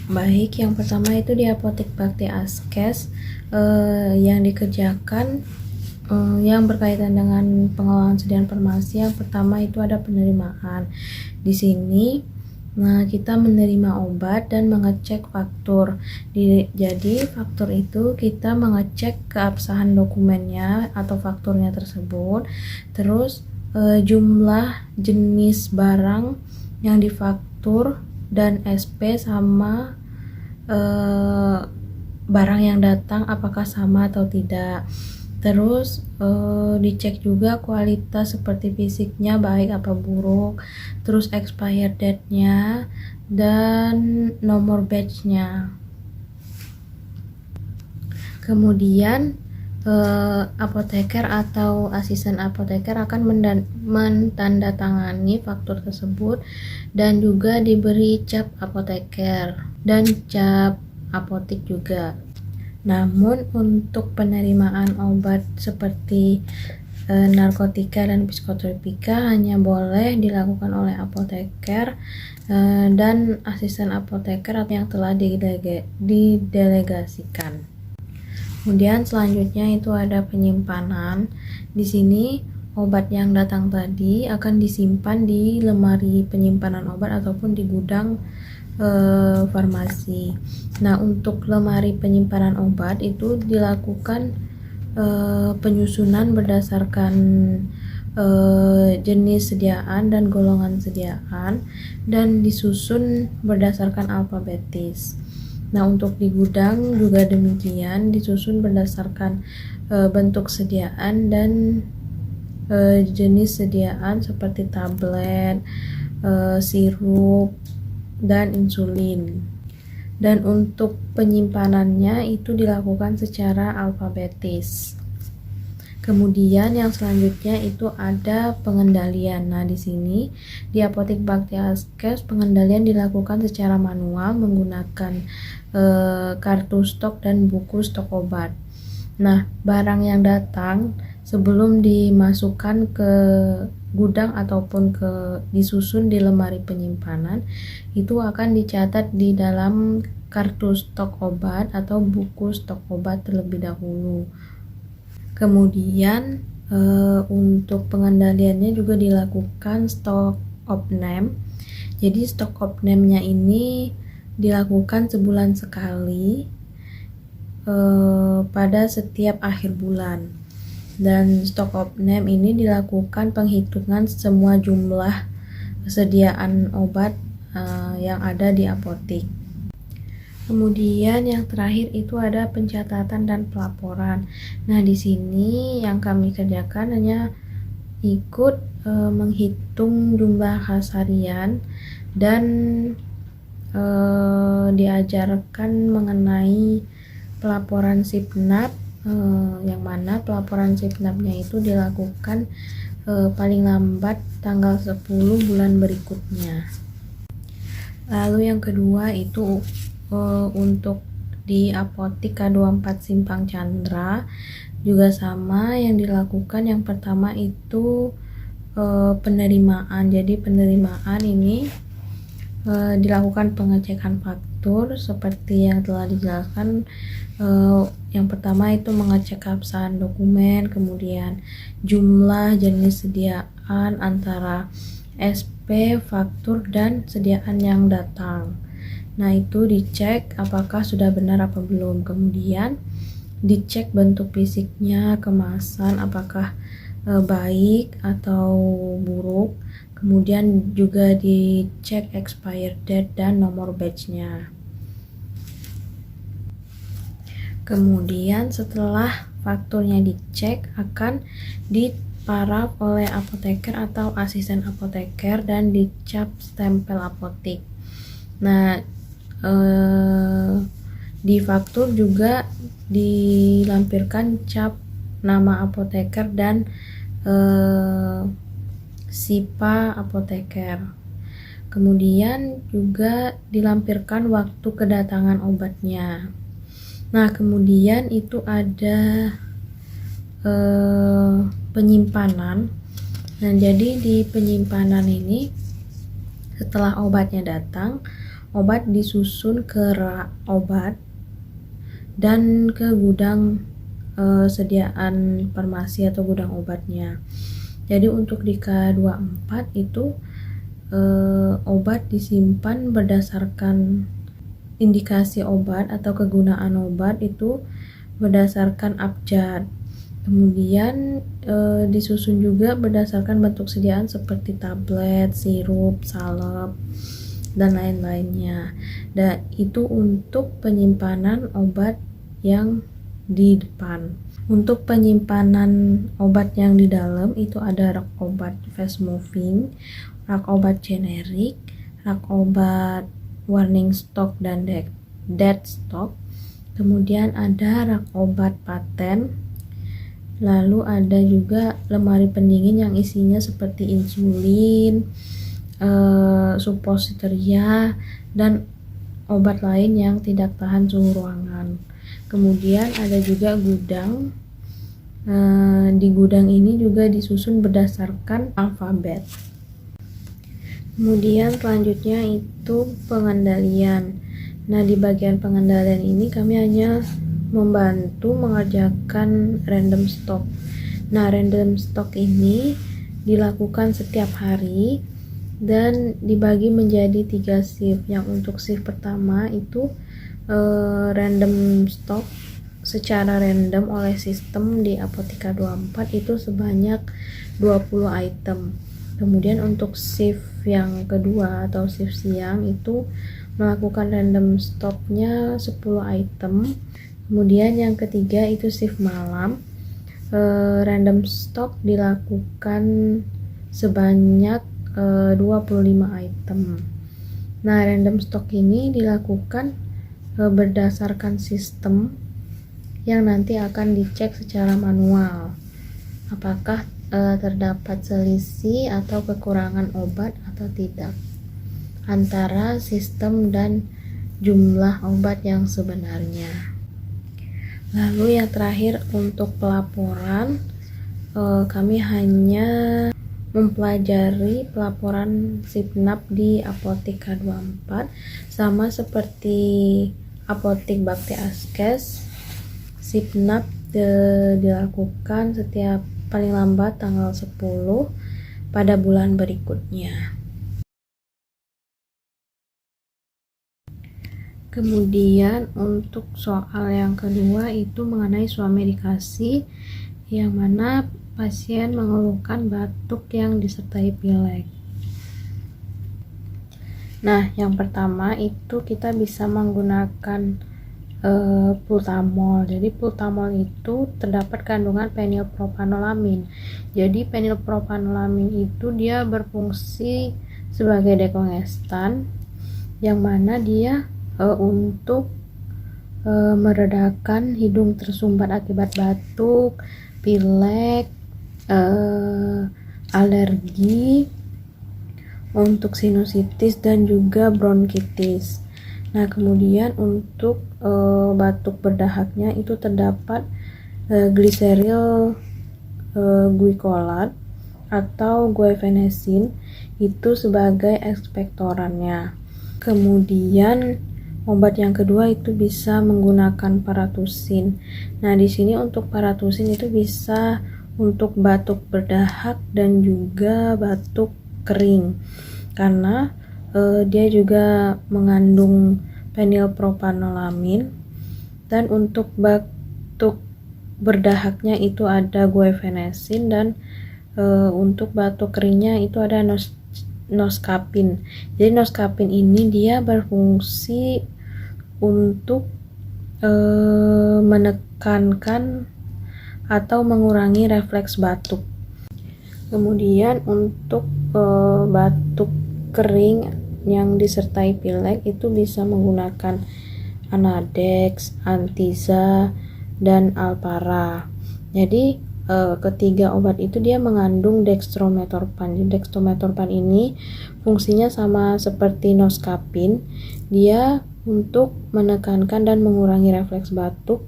Baik, yang pertama itu di Apotek Bakti Askes yang dikerjakan yang berkaitan dengan pengelolaan sediaan farmasi. Yang pertama itu ada penerimaan. Di sini kita menerima obat dan mengecek faktur. Jadi faktur itu kita mengecek keabsahan dokumennya atau fakturnya tersebut, terus jumlah jenis barang yang difaktur dan SP sama barang yang datang apakah sama atau tidak. Terus dicek juga kualitas seperti fisiknya baik apa buruk, terus expired date-nya dan nomor batch-nya. Kemudian apoteker atau asisten apoteker akan mentandatangani faktur tersebut dan juga diberi cap apoteker dan cap apotik juga. Namun untuk penerimaan obat seperti narkotika dan psikotropika hanya boleh dilakukan oleh apoteker dan asisten apoteker yang telah didelegasikan. Kemudian selanjutnya itu ada penyimpanan. Di sini obat yang datang tadi akan disimpan di lemari penyimpanan obat ataupun di gudang farmasi. Nah, untuk lemari penyimpanan obat itu dilakukan penyusunan berdasarkan jenis sediaan dan golongan sediaan dan disusun berdasarkan alfabetis. Nah, untuk di gudang juga demikian, disusun berdasarkan bentuk sediaan dan jenis sediaan seperti tablet, sirup, dan insulin. Dan untuk penyimpanannya itu dilakukan secara alfabetis. Kemudian yang selanjutnya itu ada pengendalian. Nah, di sini di Apotek Bakti Askes pengendalian dilakukan secara manual menggunakan kartu stok dan buku stok obat. Nah, barang yang datang sebelum dimasukkan ke gudang ataupun disusun di lemari penyimpanan itu akan dicatat di dalam kartu stok obat atau buku stok obat terlebih dahulu. Kemudian untuk pengendaliannya juga dilakukan stock of name. Jadi stock of name-nya ini dilakukan sebulan sekali pada setiap akhir bulan. Dan stock of name ini dilakukan penghitungan semua jumlah kesediaan obat yang ada di apotek. Kemudian yang terakhir itu ada pencatatan dan pelaporan. Nah, di sini yang kami kerjakan hanya ikut menghitung jumlah harian dan diajarkan mengenai pelaporan SIPNAP, yang mana pelaporan SIPNAP-nya itu dilakukan paling lambat tanggal 10 bulan berikutnya. Lalu yang kedua itu untuk di Apotek K24 Simpang Chandra juga sama yang dilakukan. Yang pertama itu penerimaan. Jadi penerimaan ini dilakukan pengecekan faktur seperti yang telah dijelaskan. Yang pertama itu mengecek keabsahan dokumen, kemudian jumlah jenis sediaan antara SP, faktur, dan sediaan yang datang. Nah, itu dicek apakah sudah benar apa belum. Kemudian dicek bentuk fisiknya, kemasan apakah baik atau buruk. Kemudian juga dicek expired date dan nomor batch-nya. Kemudian setelah fakturnya dicek akan diparaf oleh apoteker atau asisten apoteker dan dicap stempel apotek. Nah, di faktur juga dilampirkan cap nama apoteker dan SIPA apoteker. Kemudian juga dilampirkan waktu kedatangan obatnya. Nah, kemudian itu ada penyimpanan. Nah, jadi di penyimpanan ini setelah obatnya datang, obat disusun ke rak obat dan ke gudang sediaan farmasi atau gudang obatnya. Jadi untuk di K24 itu obat disimpan berdasarkan indikasi obat atau kegunaan obat itu berdasarkan abjad. Kemudian disusun juga berdasarkan bentuk sediaan seperti tablet, sirup, salep, dan lain-lainnya. Dan itu untuk penyimpanan obat yang di depan. Untuk penyimpanan obat yang di dalam itu ada rak obat fast moving, rak obat generik, rak obat warning stock dan dead stock. Kemudian ada rak obat paten. Lalu ada juga lemari pendingin yang isinya seperti insulin, suppositoria, dan obat lain yang tidak tahan suhu ruangan. Kemudian ada juga gudang. Di gudang ini juga disusun berdasarkan alfabet. Kemudian selanjutnya itu pengendalian. Nah, di bagian pengendalian ini kami hanya membantu mengerjakan random stock. Nah, random stock ini dilakukan setiap hari dan dibagi menjadi 3 shift. Yang untuk shift pertama itu random stock secara random oleh sistem di Apotika 24 itu sebanyak 20 item. Kemudian untuk shift yang kedua atau shift siang itu melakukan random stocknya 10 item. Kemudian yang ketiga itu shift malam, random stock dilakukan sebanyak 25 item. Nah, random stock ini dilakukan berdasarkan sistem yang nanti akan dicek secara manual apakah terdapat selisih atau kekurangan obat atau tidak antara sistem dan jumlah obat yang sebenarnya. Lalu yang terakhir untuk pelaporan, kami hanya mempelajari pelaporan SIPNAP di Apotika 24 sama seperti Apotik Bakti Askes. SIPNAP dilakukan setiap paling lambat tanggal 10 pada bulan berikutnya. Kemudian untuk soal yang kedua itu mengenai suami dikasih, yang mana pasien mengeluhkan batuk yang disertai pilek. Nah, yang pertama itu kita bisa menggunakan pultamol. Jadi pultamol itu terdapat kandungan penilpropanolamin. Jadi penilpropanolamin itu dia berfungsi sebagai dekongestan, yang mana dia untuk meredakan hidung tersumbat akibat batuk, pilek, alergi, untuk sinusitis dan juga bronkitis. Nah, kemudian untuk batuk berdahaknya itu terdapat gliseril glycolat atau guaifenesin itu sebagai ekspektorannya. Kemudian obat yang kedua itu bisa menggunakan paratusin. Nah, di sini untuk paratusin itu bisa untuk batuk berdahak dan juga batuk kering, karena dia juga mengandung penilpropanolamin. Dan untuk batuk berdahaknya itu ada guaifenesin, dan untuk batuk keringnya itu ada noskapin. Jadi noskapin ini dia berfungsi untuk menekankan atau mengurangi refleks batuk. Kemudian untuk batuk kering yang disertai pilek itu bisa menggunakan Anadex, Antiza, dan Alpara. Jadi ketiga obat itu dia mengandung dextrometorphan. Jadi dextrometorphan ini fungsinya sama seperti noskapin, dia untuk menekankan dan mengurangi refleks batuk.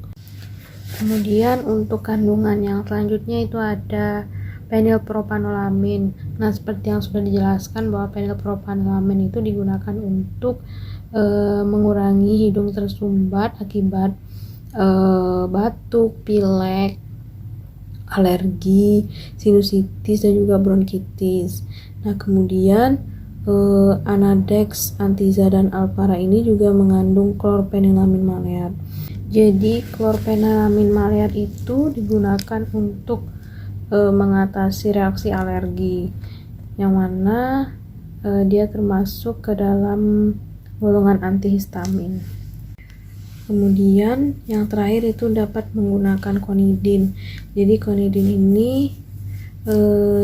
Kemudian untuk kandungan yang selanjutnya itu ada penilpropanolamin. Nah, seperti yang sudah dijelaskan bahwa fenilpropanilamin itu digunakan untuk mengurangi hidung tersumbat akibat batuk, pilek, alergi, sinusitis, dan juga bronkitis. Nah, kemudian Anadex, Antiza, dan Alpara ini juga mengandung klorfenilamin maleat. Jadi klorfenilamin maleat itu digunakan untuk mengatasi reaksi alergi, yang mana dia termasuk ke dalam golongan antihistamin. Kemudian yang terakhir itu dapat menggunakan konidin. Jadi konidin ini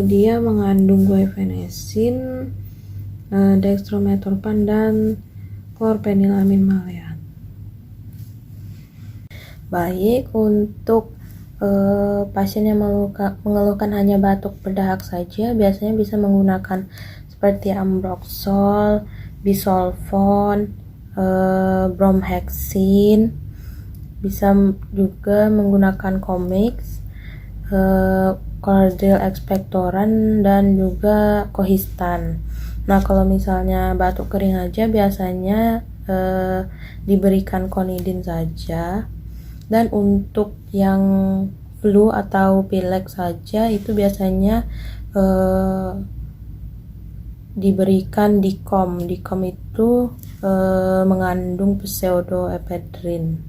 dia mengandung guaifenesin, dextrometorphan, dan klorfenilamin maleat. Baik, untuk pasien yang mengeluhkan hanya batuk berdahak saja, biasanya bisa menggunakan seperti ambroxol, bisolfon, bromhexin, bisa juga menggunakan Comix, Cordil expectorant, dan juga Cohistan. Nah, kalau misalnya batuk kering aja biasanya diberikan konidin saja. Dan untuk yang flu atau pilek saja itu biasanya diberikan Dicom. Dicom itu mengandung pseudoephedrine.